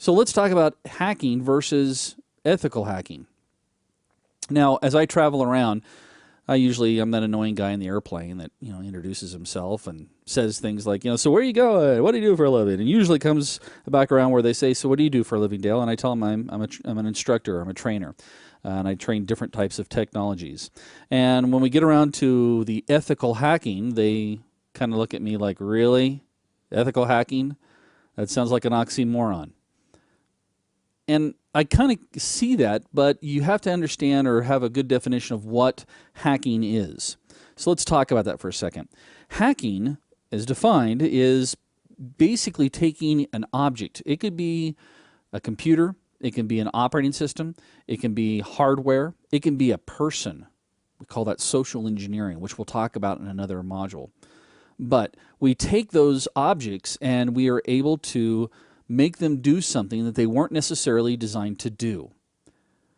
So let's talk about hacking versus ethical hacking. Now, as I travel around, I'm that annoying guy in the airplane that introduces himself and says things like, so where you go? What do you do for a living? And usually comes back around where they say, so what do you do for a living, Dale? And I tell them I'm an instructor, I'm a trainer, and I train different types of technologies. And when we get around to the ethical hacking, they kind of look at me like, really? Ethical hacking? That sounds like an oxymoron. And I kind of see that, but you have to understand or have a good definition of what hacking is. So let's talk about that for a second. Hacking, as defined, is basically taking an object. It could be a computer, it can be an operating system, it can be hardware, it can be a person. We call that social engineering, which we'll talk about in another module. But we take those objects and we are able to make them do something that they weren't necessarily designed to do.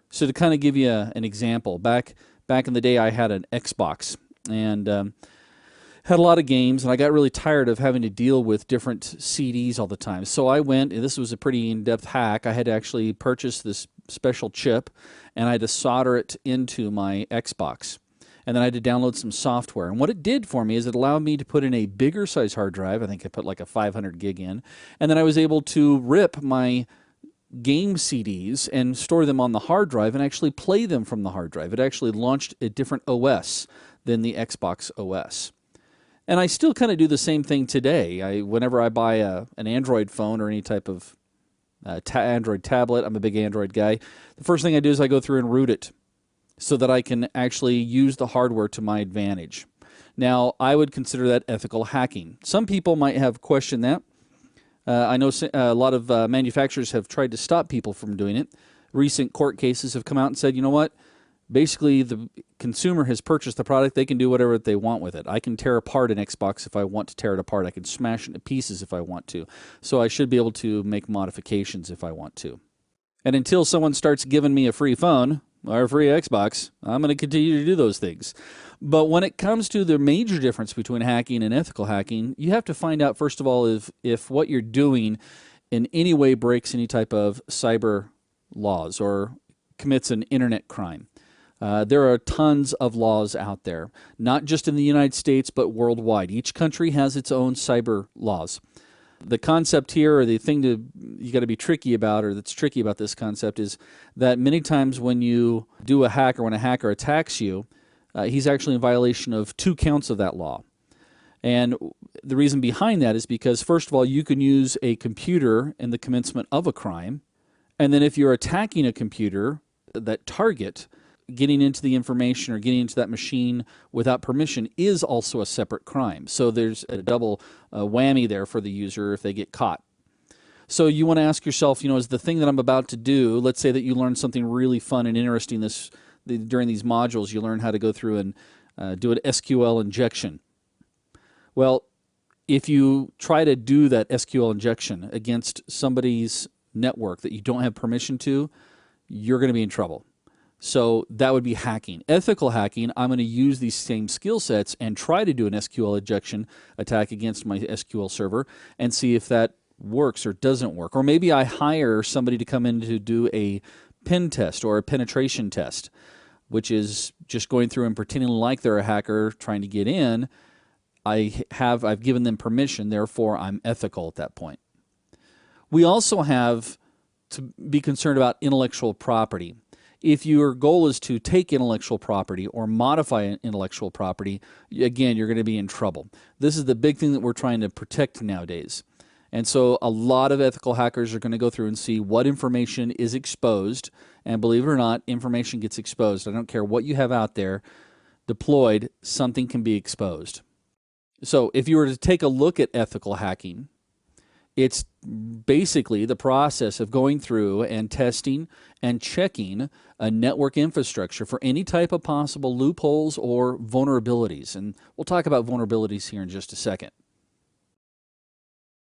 So to kind of give you an example, back in the day I had an Xbox and had a lot of games, and I got really tired of having to deal with different CDs all the time. So I went, and this was a pretty in-depth hack, I had to actually purchase this special chip, and I had to solder it into my Xbox. And then I had to download some software. And what it did for me is it allowed me to put in a bigger size hard drive. I think I put like a 500 gig in. And then I was able to rip my game CDs and store them on the hard drive and actually play them from the hard drive. It actually launched a different OS than the Xbox OS. And I still kind of do the same thing today. Whenever I buy an Android phone or any type of Android tablet, I'm a big Android guy, the first thing I do is I go through and root it, so that I can actually use the hardware to my advantage. Now, I would consider that ethical hacking. Some people might have questioned that. I know a lot of manufacturers have tried to stop people from doing it. Recent court cases have come out and said, you know what? Basically, the consumer has purchased the product. They can do whatever they want with it. I can tear apart an Xbox if I want to tear it apart. I can smash it into pieces if I want to. So I should be able to make modifications if I want to. And until someone starts giving me a free phone or a free Xbox, I'm going to continue to do those things. But when it comes to the major difference between hacking and ethical hacking, you have to find out, first of all, if what you're doing in any way breaks any type of cyber laws or commits an internet crime. There are tons of laws out there, not just in the United States, but worldwide. Each country has its own cyber laws. The concept here, or the thing you got to be tricky about, or that's tricky about this concept, is that many times when you do a hack or when a hacker attacks you, he's actually in violation of 2 counts of that law. And the reason behind that is because, first of all, you can use a computer in the commencement of a crime, and then if you're attacking a computer, that target, getting into the information or getting into that machine without permission is also a separate crime. So there's a double whammy there for the user if they get caught. So you want to ask yourself, is the thing that I'm about to do, let's say that you learn something really fun and interesting during these modules, you learn how to go through and do an SQL injection. Well, if you try to do that SQL injection against somebody's network that you don't have permission to, you're going to be in trouble. So that would be hacking. Ethical hacking, I'm going to use these same skill sets and try to do an SQL injection attack against my SQL server and see if that works or doesn't work. Or maybe I hire somebody to come in to do a pen test or a penetration test, which is just going through and pretending like they're a hacker trying to get in. I've given them permission, therefore I'm ethical at that point. We also have to be concerned about intellectual property. If your goal is to take intellectual property or modify intellectual property, again, you're going to be in trouble. This is the big thing that we're trying to protect nowadays. And so a lot of ethical hackers are going to go through and see what information is exposed. And believe it or not, information gets exposed. I don't care what you have out there deployed, something can be exposed. So if you were to take a look at ethical hacking, it's basically the process of going through and testing and checking a network infrastructure for any type of possible loopholes or vulnerabilities. And we'll talk about vulnerabilities here in just a second.